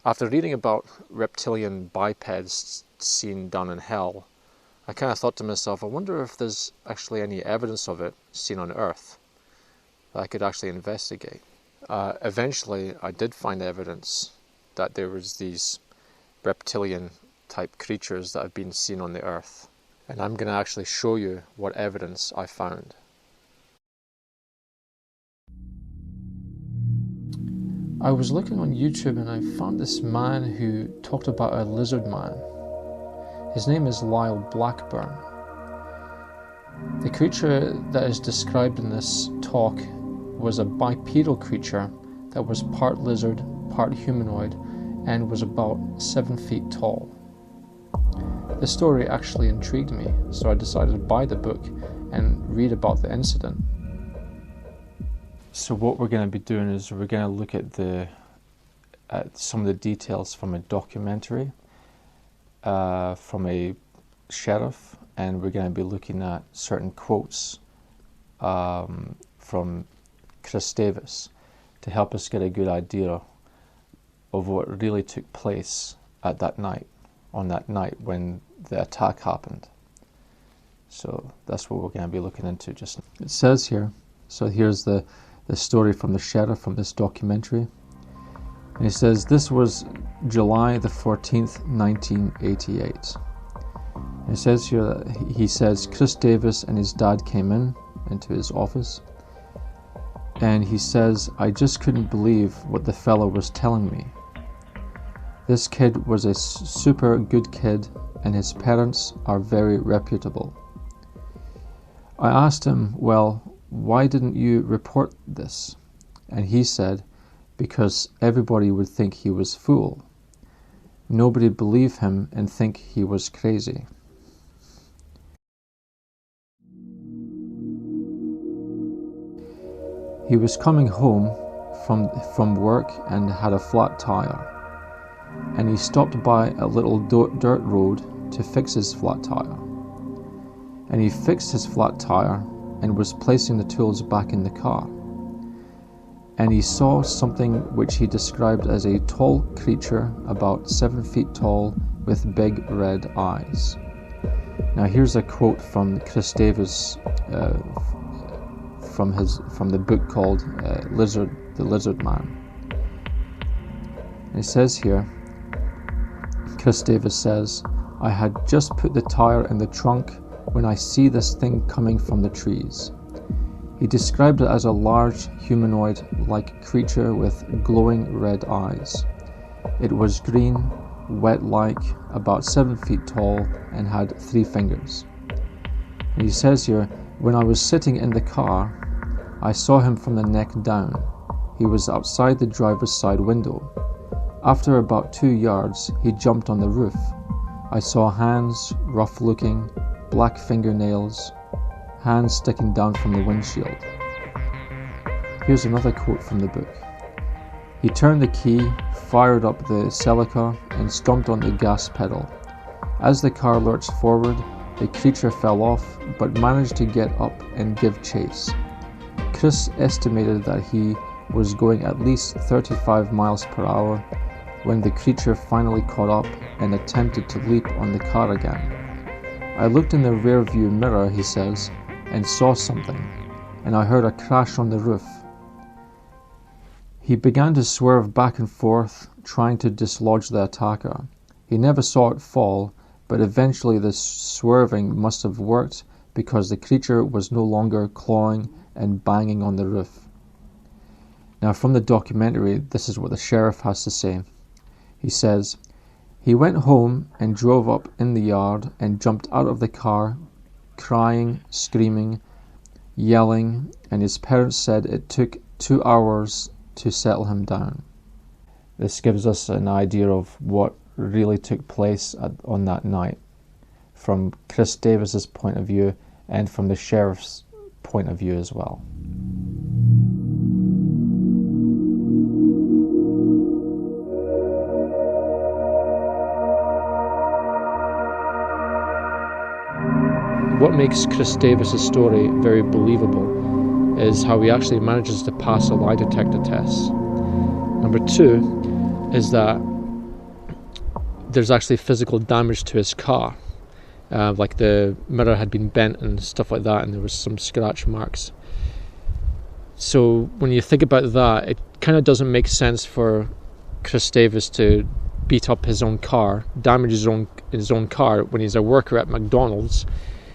After reading about reptilian bipeds seen down in hell, I kind of thought to myself, I wonder if there's actually any evidence of it seen on Earth that I could actually investigate. Eventually, I did find evidence that there was these reptilian type creatures that have been seen on the Earth. And I'm going to actually show you what evidence I found. I was looking on YouTube and I found this man who talked about a lizard man. His name is Lyle Blackburn. The creature that is described in this talk was a bipedal creature that was part lizard, part humanoid, and was about 7 feet tall. The story actually intrigued me, so I decided to buy the book and read about the incident. So what we're going to be doing is we're going to look at some of the details from a documentary, from a sheriff, and we're going to be looking at certain quotes from Chris Davis to help us get a good idea of what really took place at that night, on that night when the attack happened. So that's what we're going to be looking into just now. It says here, so here's the story from the sheriff from this documentary. And he says, this was July the 14th, 1988. And it says here that he says Chris Davis and his dad came into his office. And he says, I just couldn't believe what the fellow was telling me. This kid was a super good kid and his parents are very reputable. I asked him, well, why didn't you report this? And he said, because everybody would think he was fool. Nobody'd believe him and think he was crazy. He was coming home from work and had a flat tire. And he stopped by a little dirt road to fix his flat tire. And he fixed his flat tire and was placing the tools back in the car. And he saw something which he described as a tall creature about 7 feet tall with big red eyes. Now here's a quote from Chris Davis from the book called The Lizard Man. And it says here, Chris Davis says, I had just put the tire in the trunk when I see this thing coming from the trees. He described it as a large humanoid-like creature with glowing red eyes. It was green, wet-like, about 7 feet tall, and had 3 fingers. And he says here, when I was sitting in the car, I saw him from the neck down. He was outside the driver's side window. After about 2 yards, he jumped on the roof. I saw hands, rough-looking, black fingernails, hands sticking down from the windshield. Here's another quote from the book. He turned the key, fired up the Celica, and stomped on the gas pedal. As the car lurched forward, the creature fell off, but managed to get up and give chase. Chris estimated that he was going at least 35 miles per hour when the creature finally caught up and attempted to leap on the car again. I looked in the rear view mirror, he says, and saw something, and I heard a crash on the roof. He began to swerve back and forth, trying to dislodge the attacker. He never saw it fall, but eventually the swerving must have worked because the creature was no longer clawing and banging on the roof. Now from the documentary, this is what the sheriff has to say. He says, he went home and drove up in the yard and jumped out of the car, crying, screaming, yelling, and his parents said it took 2 hours to settle him down. This gives us an idea of what really took place on that night, from Chris Davis's point of view and from the sheriff's point of view as well. What makes Chris Davis's story very believable is how he actually manages to pass a lie detector test. Number 2 is that there's actually physical damage to his car. Like the mirror had been bent and stuff like that, and there was some scratch marks. So when you think about that, it kind of doesn't make sense for Chris Davis to beat up his own car, damage his own car when he's a worker at McDonald's,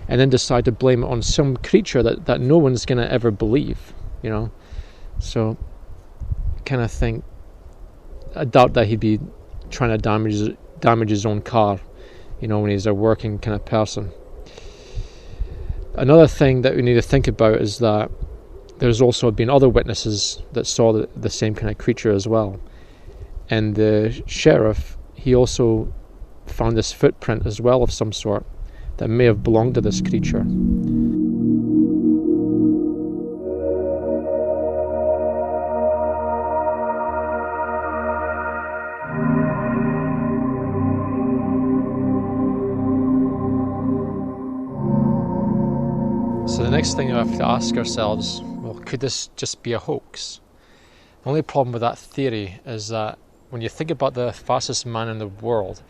and then decide to blame it on some creature that no one's going to ever believe, you know. So I kind of think, I doubt that he'd be trying to damage his own car, you know, when he's a working kind of person. Another thing that we need to think about is that there's also been other witnesses that saw the same kind of creature as well. And the sheriff, he also found this footprint as well of some sort that may have belonged to this creature. So the next thing we have to ask ourselves, well, could this just be a hoax? The only problem with that theory is that when you think about the fastest man in the world,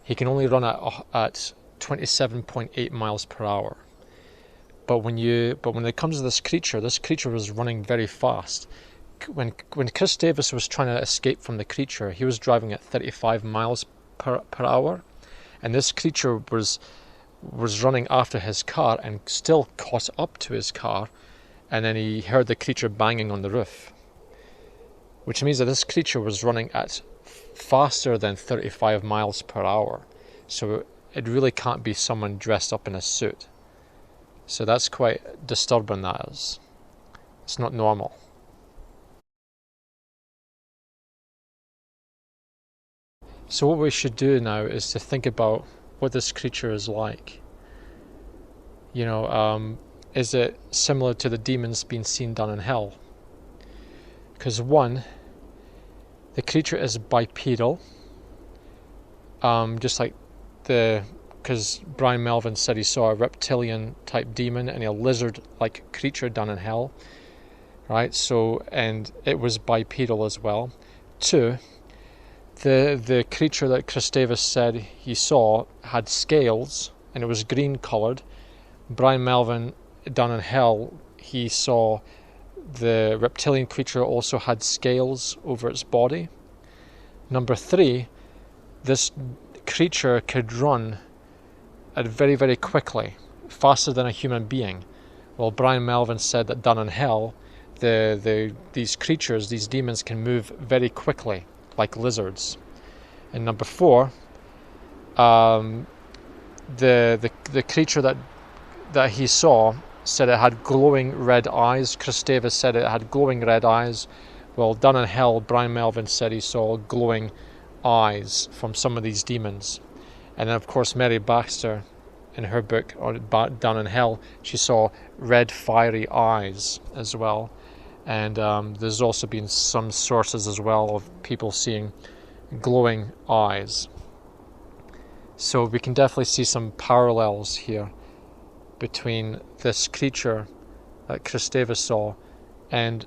he can only run at 27.8 miles per hour. But when it comes to this creature was running very fast. When Chris Davis was trying to escape from the creature, he was driving at 35 miles per hour, and this creature was running after his car and still caught up to his car, and then he heard the creature banging on the roof, which means that this creature was running at faster than 35 miles per hour. So it really can't be someone dressed up in a suit. So that's quite disturbing, that is. It's not normal. So what we should do now is to think about what this creature is like. You know, is it similar to the demons being seen down in hell? Because one, the creature is bipedal, just like because Brian Melvin said he saw a reptilian type demon and a lizard like creature down in hell, right? So, and it was bipedal as well. Two, the creature that Chris Davis said he saw had scales and it was green coloured. Brian Melvin down in hell, he saw the reptilian creature also had scales over its body. Number three, this creature could run at very, very quickly, faster than a human being. Well, Brian Melvin said that down in hell, these creatures, these demons, can move very quickly, like lizards. And number four, the creature that he saw said it had glowing red eyes. Chris Davis said it had glowing red eyes. Well, down in hell, Brian Melvin said he saw glowing eyes from some of these demons. And then, of course, Mary Baxter, in her book, Down in Hell, she saw red fiery eyes as well. And there's also been some sources as well of people seeing glowing eyes. So we can definitely see some parallels here between this creature that Chris Davis saw and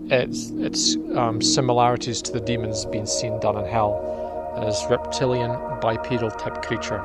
its similarities to the demons being seen down in hell as reptilian bipedal type creature.